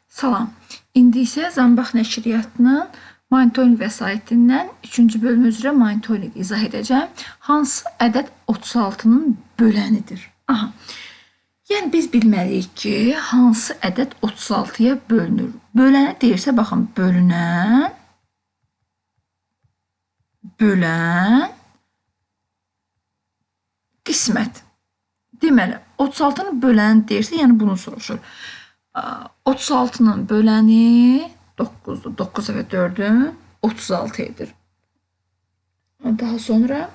Salam. İndi isə Zambax nəşriyyatının monitorinq vəsaitindən 3-cü bölüm üzrə monitorinq izah edəcəm. Hansı ədəd 36-nın bölənidir? Aha. Yəni biz bilməliyik ki, hansı ədəd 36-ya bölünür? Böləni deyirsə, baxın, bölünən, bölən, qismət. Deməli, 36-nın böləni deyirsə, yəni bunu soruşur. 36-nın böləni 9-dur. 9 dəfə 4-ün 36 edir. Daha sonra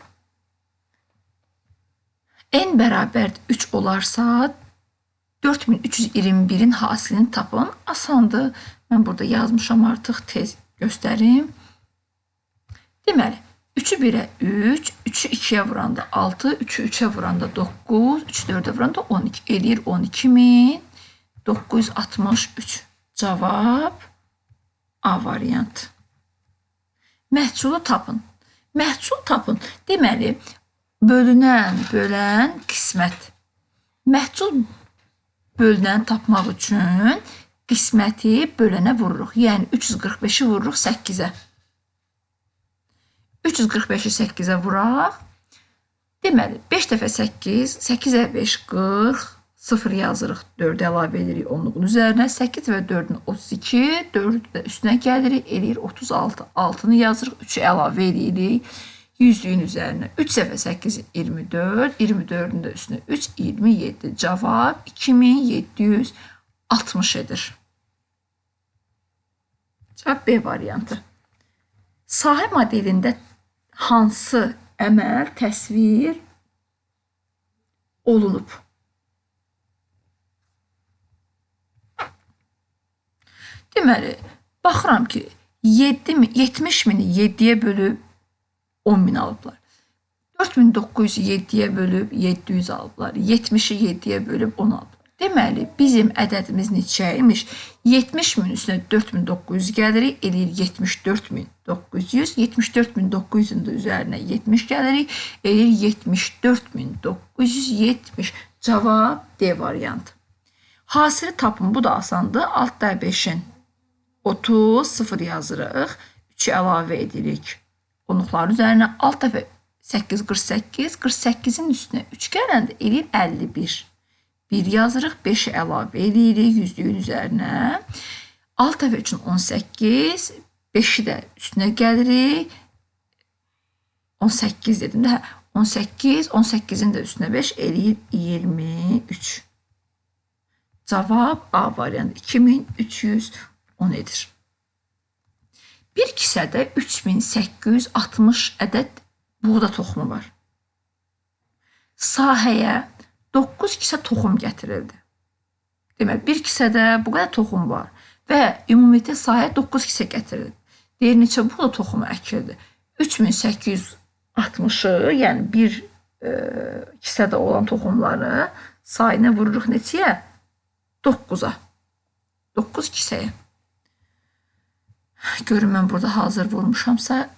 n bərabər 3 olarsa 4321-in hasilini tapın. Asandır. Mən burada yazmışam, artıq tez göstərim. Deməli, 3-ü 1-ə 3, 3-ü 2-yə vuranda 6, 3-ü 3-ə vuranda 9, 3-ü 4-ə vuranda 12. Eləyir 12963. Cavab A variantı. Məhsulu tapın. Məhsul tapın. Deməli, bölünən, bölən, qismət. Məhsul bölünəni tapmaq üçün qisməti bölənə vururuq. Yəni 345-i vururuq 8-ə. 345-i 8-ə vuraq. Deməli, 5 dəfə 8, 8-ə 5, 40, 0 yazırıq, 4 əlavə edirik 10-luğun üzərinə. 8 və 4-ün 32, 4-ü də üstünə gəlirik, eləyir 36. 6-nı yazırıq, 3-ü əlavə edirik 100-lüyün üzərinə. 3 dəfə 8, 24, 24-ün də üstünə 3, 27. Cavab 2760 edir. Cavab B variantı. Sahə modelində hansı əməl təsvir olunub? Deməli, baxıram ki, 70.000-i 7-yə bölüb 10.000 alıblar. 4.907-yə bölüb 700 alıblar. 70-i 7-yə bölüb 10 alıblar. Deməli, bizim ədədimiz neçəymiş? 70.000 üstünə 4.900 gəlirik, eləyir 74.900. 74.900-ün da üzərinə 70 gəlirik, eləyir 74.970. Cavab D variantı. Hasili tapın, bu da asandır. Altda 5-in 30, 0 yazırıq. 3-ü əlavə edirik. Onluqların üzərinə 6 dəfə 8, 48. 48-in üstünə 3 gələndə eləyir 51. 1 yazırıq, 5-i əlavə edirik 100-lüyün üzərinə. 6 dəfə 3-ün 18, 5-i də üstünə gəlirik. 18 dedim də, 18, 18-in də üstünə 5 eləyir 23. Cavab A variantı 2310 edir. Bir kisədə 3860 ədəd buğda toxumu var. Sahəyə 9 kisə toxum gətirildi. Deməli, bir kisədə bu qədər toxum var və ümumiyyətlə sahəyə 9 kisə gətirildi. Deyir, neçə buğda toxumu əkildi? 3860-ı, yəni bir kisədə olan toxumları sayına vururuq neçəyə? 9-a. 9 kisəyə. Görün, mən burada hazır vurmuşamsa.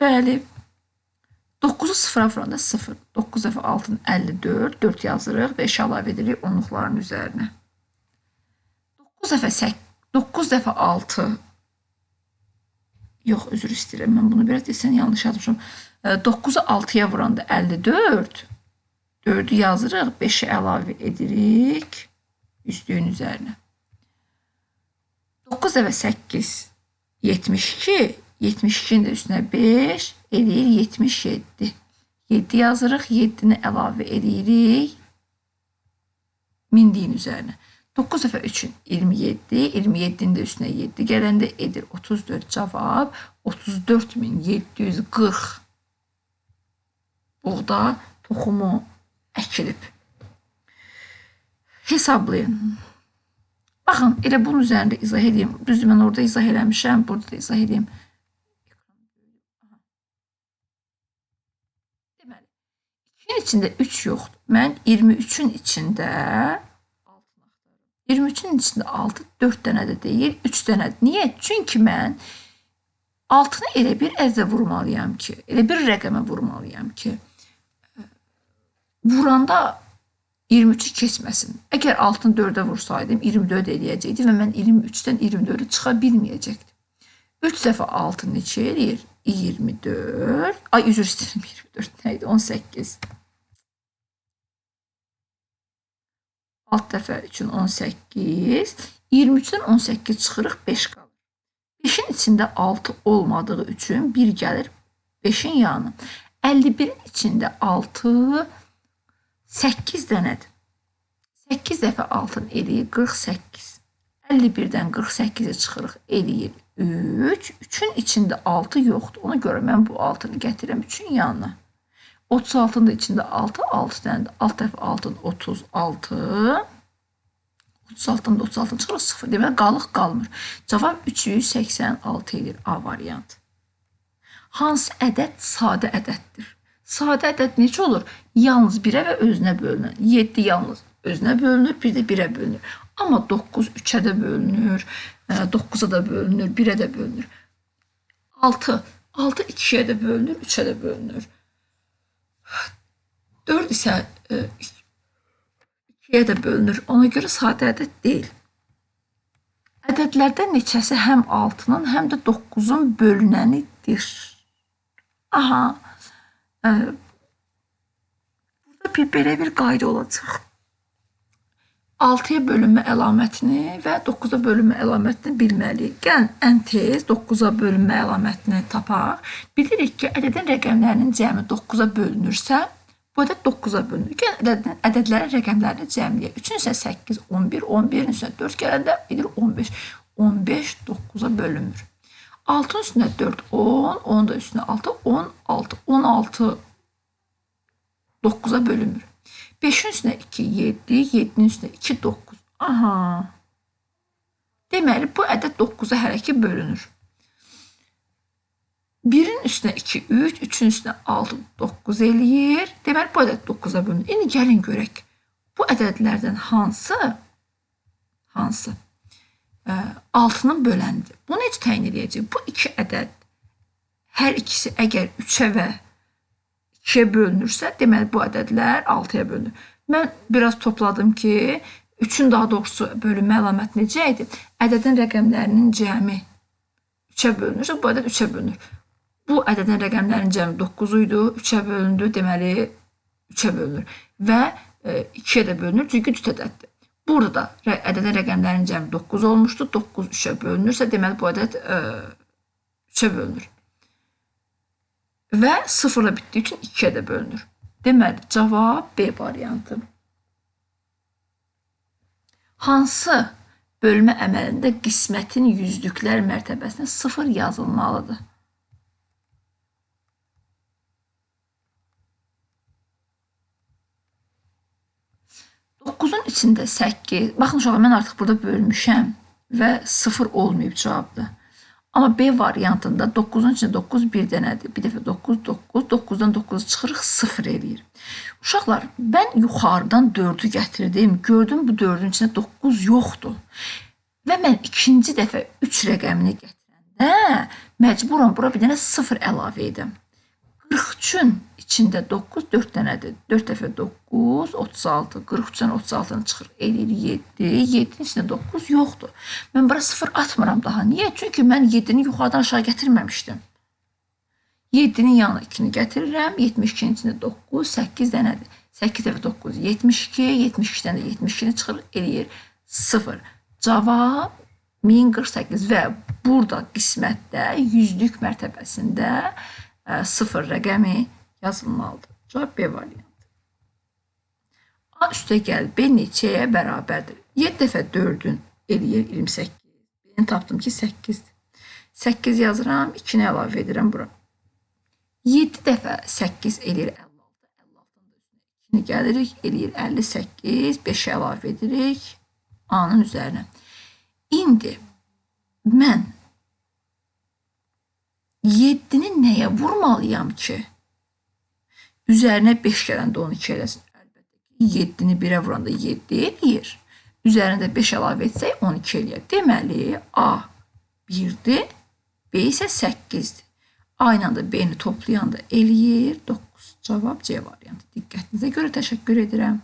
Bəli. 9-u 0-a vuranda 0. 9 dəfə 6-ın 54. 4 yazırıq. 5 əlavə edirik onluqların üzərinə. 9 dəfə 6. Yox, üzr istəyirəm. Mən bunu biraz desən yanlış yazmışam. 9-u 6-ya vuranda 54. 4-ü yazırıq. 5-i əlavə edirik üstlüyün üzərinə. 9 dəfə 8, 72. 72-nin də üstünə 5, eləyir 77. 7 yazırıq, 7-ni əlavə edirik 1000-liyin üzərinə. 9 dəfə 3-ün 27, 27-nin də üstünə 7 gələndə edir 34. Cavab 34.740 buğda toxumu əkilib. Hesablayın. Baxın, elə bunun üzərində izah edeyim. Düzdür, mən orada izah eləmişəm, burada da izah edeyim. Deməli, 2-nin içində 3 yoxdur. Mən 23-ün içində 23-ün içində 6, 4 dənə də deyil, 3 dənədir. Niyə? Çünki mən 6-nı elə bir ədədə vurmalıyam ki, elə bir rəqəmə vurmalıyam ki, vuranda 23-ü keçməsin. Əgər 6-nı 4-ə vursaydım 24 eləyəcəkdi və mən 23-dən 24-ü çıxa bilməyəcəkdim. 3 dəfə 6 neçə eləyir? 24. Ay, üzr istəyirəm, 24 nə idi? 18. 6 dəfə üçün 18. 23-dən 18 çıxırıq, 5 qalır. 5-in içində 6 olmadığı üçün 1 gəlir 5-in yanı. 51-in içində 6, 8 dənədir. 8 dəfə 6 eləyir 48. 51-dən 48-ə çıxırıq, eləyir 3. 3-ün içində 6 yoxdur. Ona görə mən bu 6-nı gətirəm 3-ün yanına. 36-nın da içində 6, 6 dənədir. 6 dəfə 6-nın 36. 36-nın da 36 çıxırıq 0. Deməli, qalıq qalmır. Cavab 386 edir A variantı. Hansı ədəd sadə ədəddir? Sadə ədəd necə olur? Yalnız 1-ə və özünə bölünür. 7 yalnız özünə bölünür, bir də 1-ə bölünür. Amma 9 3-ə də bölünür, 9-a da bölünür, 1-ə də bölünür. 6 2-yə də bölünür, 3-ə də bölünür. 4 isə 2-yə də bölünür. Ona görə sadə ədəd deyil. Ədədlərdən neçəsi həm 6-nın, həm də 9-un bölünənidir? Aha. Burada belə bir qayda olacaq. 6-ya bölünmə əlamətini və 9-a bölünmə əlamətini bilməliyik. Gəlin, ən tez 9-a bölünmə əlamətini tapaq. Bilirik ki, ədədin rəqəmlərinin cəmi 9-a bölünürsə, bu ədəd 9-a bölünür. Gəlin, ədədlərin rəqəmlərini cəmləyək. 3-ün isə 8, 11, 11-in isə 4 gələndə edir 15. 15 9-a bölünmür. 6-ın üstünə 4, 10, 10 da üstünə 6, 16. 16 9-a bölünmür. 5-in üstünə 2, 7, 7-nin üstünə 2, 9. Aha. Deməli, bu ədəd 9-a hələ ki bölünür. 1-in üstünə 2, 3, 3-ün üstünə 6, 9 eləyir. Deməli, bu ədəd 9-a bölünür. İndi gəlin görək. Bu ədədlərdən hansı 6-nın böləndir? Bunu necə təyin edəcək? Bu iki ədəd, hər ikisi əgər 3-ə və 2-yə bölünürsə, deməli, bu ədədlər 6-ya bölünür. Mən biraz topladım ki, 3-ün daha doğrusu bölünmə əlaməti necə idi? Ədədin rəqəmlərinin cəmi 3-ə bölünürsə, bu ədəd 3-ə bölünür. Bu ədədin rəqəmlərinin cəmi 9 idi, 3-ə bölündü, deməli, 3-ə bölünür. Və 2-yə də bölünür, çünki cüt ədəddir. Burada da ədədin rəqəmlərinin cəmi 9 olmuşdu, 9 3-ə bölünürsə, deməli, bu ədəd 3-ə bölünür. Və 0-la bitdiyi üçün 2-yə də bölünür. Deməli, cavab B variantı. Hansı bölmə əməlində qismətin yüzlüklər mərtəbəsinə 0 yazılmalıdır? Dokuzun içində 8. Baxın uşaqlar, mən artıq burada bölmüşəm və 0 olmayıb cavabda. Amma B variantında 9-un içində 9 bir dənədir. Bir dəfə 9, 9, 9-dan 9 çıxırıq, 0 eləyir. Uşaqlar, mən yuxarıdan 4-ü gətirdim. Gördüm, bu 4-ün içində 9 yoxdur. Və mən ikinci dəfə 3 rəqəmini gətirəndə məcburam bura bir dənə 0 əlavə edim. 43-ün içində 9, 4 dənədir. 4 dəfə 9, 36. 43-dən 36-nı çıxır, eləyir 7. 7-nin içində 9 yoxdur. Mən bura 0 atmıram daha. Niyə? Çünki mən 7-ni yuxarıdan aşağı gətirməmişdim. 7-nin yanına 2-ni gətirirəm. 72-nin içində 9, 8 dənədir. 8 dəfə 9, 72. 72-dən də 72-ni çıxır, eləyir 0. Cavab 1048 və burada qismətdə yüzlük mərtəbəsində 0 rəqəmi yazılmalıdır. Cavab B variantı. A üstə gəl, B neçəyə bərabərdir? 7 dəfə 4-ün eləyir 28. Ben tapdım ki 8-dir. 8 yazıram, 2-ni əlavə edirəm bura. 7 dəfə 8 eləyir 56. 56-dan da üstünə 2-ni gəlirik, eləyir 58. 5-i əlavə edirik A-nın üzərinə. İndi mən 7-ni nəyə vurmalıyam ki? Üzərinə 5 gələndə 12 eləsin. Əlbəttə ki, 7-ni 1-ə vuranda 7 eləyir. Üzərində 5 əlavə etsək 12 eləyir. Deməli, A 1-dir, B isə 8-dir. A ilə də B-ni toplayanda eləyir 9. Cavab C variantı. Diqqətinizə görə təşəkkür edirəm.